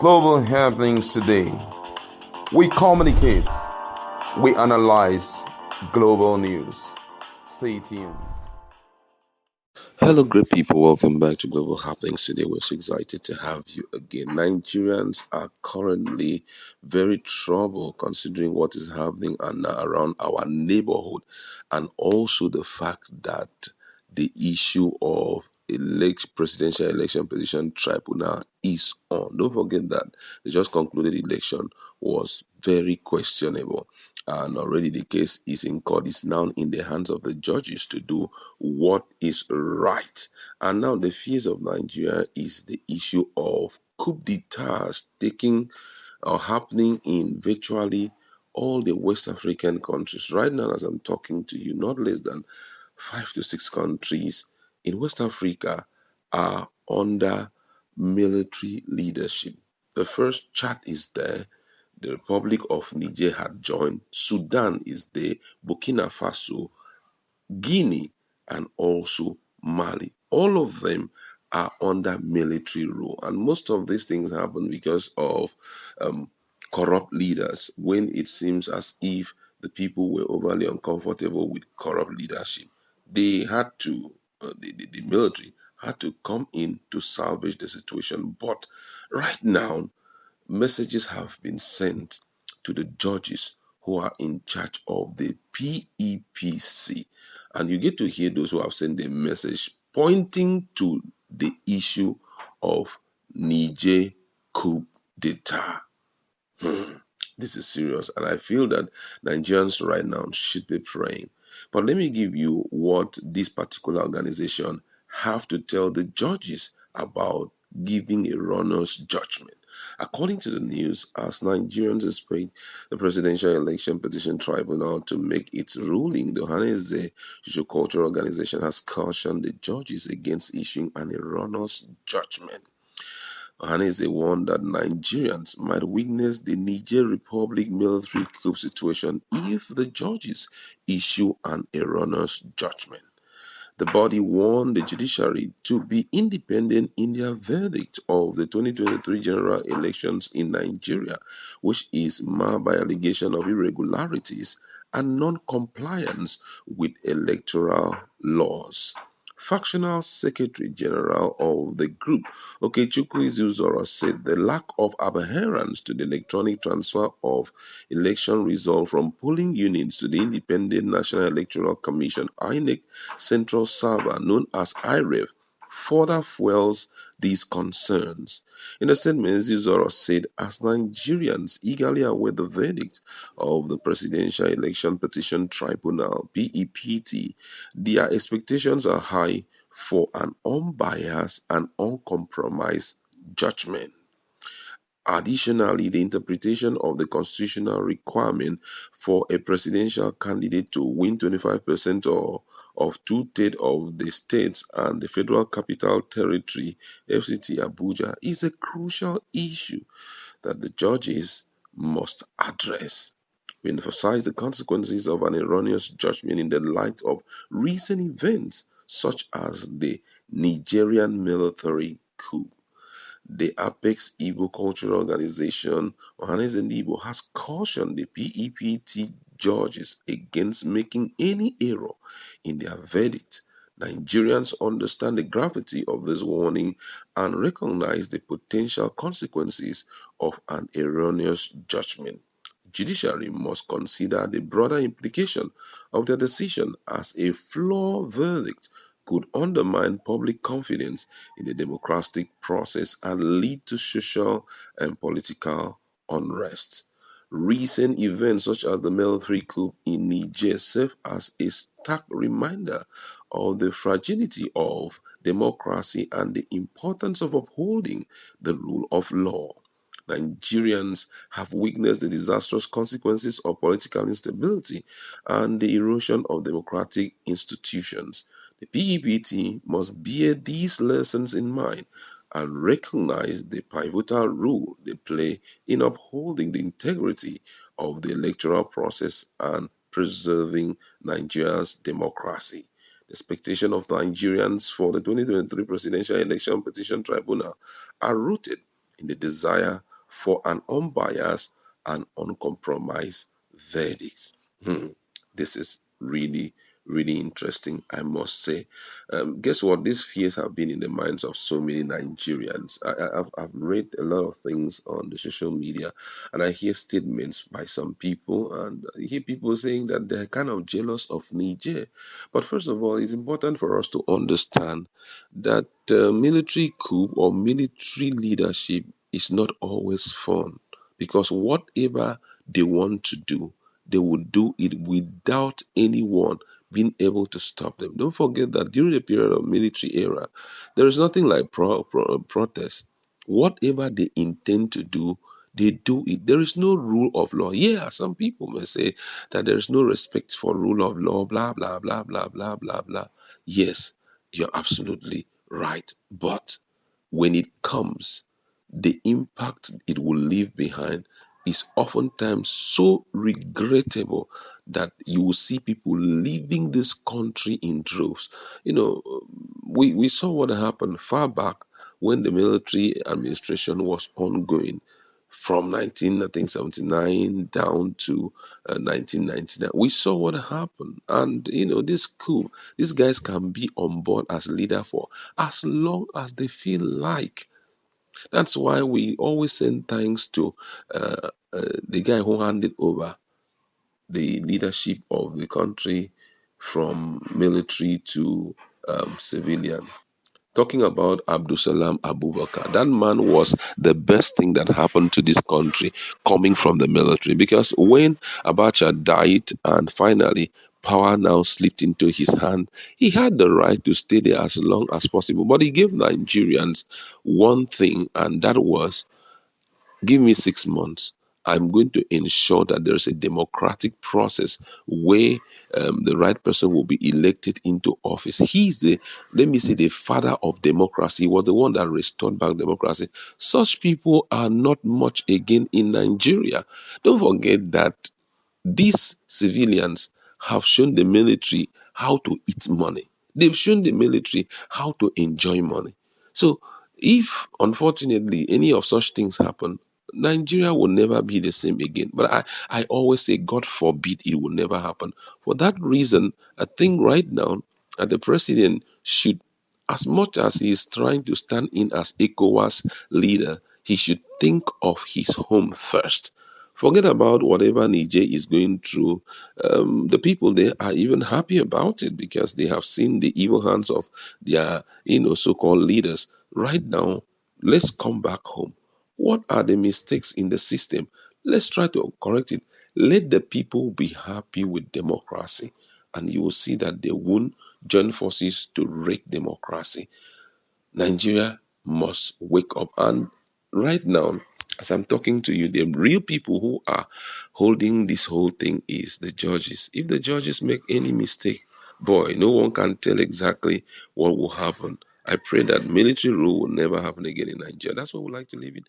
Global happenings today. We communicate, we analyze global news. Stay tuned. Hello, great people. Welcome back to Global Happenings. Today, we're so excited to have you again. Nigerians are currently very troubled considering what is happening around our neighborhood, and also the fact that the issue of presidential election petition tribunal is on. Don't forget that the just concluded election was very questionable, and already the case is in court. It's now in the hands of the judges to do what is right. And now the fears of Nigeria is the issue of coup d'etats taking or happening in virtually all the West African countries. Right now, as I'm talking to you, not less than 5 to 6 countries in West Africa are under military leadership. The first Chad is there. The Republic of Niger had joined. Sudan is there. Burkina Faso, Guinea, and also Mali. All of them are under military rule, and most of these things happen because of corrupt leaders. When it seems as if the people were overly uncomfortable with corrupt leadership, they had to, the military had to come in to salvage the situation. But right now, messages have been sent to the judges who are in charge of the PEPC. And you get to hear those who have sent the message pointing to the issue of Niger Coup d'etat. This is serious, and I feel that Nigerians right now should be praying. But let me give you what this particular organization have to tell the judges about giving a runner's judgment. According to the news, as Nigerians expect the Presidential Election Petition Tribunal to make its ruling, the Ohaneze Sociocultural Organization has cautioned the judges against issuing an erroneous judgment. Ohaneze warned that Nigerians might witness the Niger Republic military coup situation if the judges issue an erroneous judgment. The body warned the judiciary to be independent in their verdict of the 2023 general elections in Nigeria, which is marred by allegations of irregularities and non-compliance with electoral laws. Factional Secretary General of the group, Okechukwu Izuzoro, said the lack of adherence to the electronic transfer of election results from polling units to the Independent National Electoral Commission (INEC) central server known as IREV further fuels these concerns. In a statement, Zizoro said, as Nigerians eagerly await the verdict of the Presidential Election Petition Tribunal (PEPT), their expectations are high for an unbiased and uncompromised judgment. Additionally, the interpretation of the constitutional requirement for a presidential candidate to win 25% or of two-thirds of the states and the Federal Capital Territory (FCT) Abuja is a crucial issue that the judges must address. We emphasize the consequences of an erroneous judgment in the light of recent events such as the Nigerian military coup. The Apex Igbo Cultural Organization Ohaneze Igbo has cautioned the PEPT judges against making any error in their verdict. Nigerians understand the gravity of this warning and recognize the potential consequences of an erroneous judgment. Judiciary must consider the broader implication of their decision, as a flawed verdict could undermine public confidence in the democratic process and lead to social and political unrest. Recent events such as the military coup in Niger serve as a stark reminder of the fragility of democracy and the importance of upholding the rule of law. Nigerians have witnessed the disastrous consequences of political instability and the erosion of democratic institutions. The PEPT must bear these lessons in mind and recognize the pivotal role they play in upholding the integrity of the electoral process and preserving Nigeria's democracy. The expectations of Nigerians for the 2023 Presidential Election Petition Tribunal are rooted in the desire for an unbiased and uncompromised verdict. Hmm. This is really, really interesting, I must say. Guess what? These fears have been in the minds of so many Nigerians. I've read a lot of things on the social media, and I hear statements by some people, and I hear people saying that they're kind of jealous of Niger. But first of all, it's important for us to understand that military coup or military leadership is not always fun, because whatever they want to do, they will do it without anyone being able to stop them. Don't forget that during the period of military era, there is nothing like protest. Whatever they intend to do, they do it. There is no rule of law. Yeah, some people may say that there is no respect for rule of law, blah, blah, blah, blah, blah, blah, blah. Yes, you're absolutely right. But when it comes, the impact it will leave behind is oftentimes so regrettable that you will see people leaving this country in droves. You know, we saw what happened far back when the military administration was ongoing from 19, I think 79 down to 1999. We saw what happened, and this coup, these guys can be on board as leader for as long as they feel like. That's why we always send thanks to the guy who handed over the leadership of the country from military to civilian. Talking about Abdusalam Abubakar, that man was the best thing that happened to this country coming from the military, because when Abacha died and finally power now slipped into his hand, he had the right to stay there as long as possible. But he gave Nigerians one thing, and that was, give me 6 months. I'm going to ensure that there's a democratic process where the right person will be elected into office. He's the, let me say, the father of democracy. He was the one that restored back democracy. Such people are not much again in Nigeria. Don't forget that these civilians have shown the military how to eat money. They've shown the military how to enjoy money. So, if unfortunately any of such things happen, Nigeria will never be the same again. But I always say, God forbid it will never happen. For that reason, I think right now the president should, as much as he is trying to stand in as ECOWAS leader, he should think of his home first. Forget about whatever Niger is going through. The people there are even happy about it because they have seen the evil hands of their, so-called leaders. Right now, let's come back home. What are the mistakes in the system? Let's try to correct it. Let the people be happy with democracy, and you will see that they won't join forces to wreck democracy. Nigeria must wake up. And right now, as I'm talking to you, the real people who are holding this whole thing is the judges. If the judges make any mistake, boy, no one can tell exactly what will happen. I pray that military rule will never happen again in Nigeria. That's what we like to live in.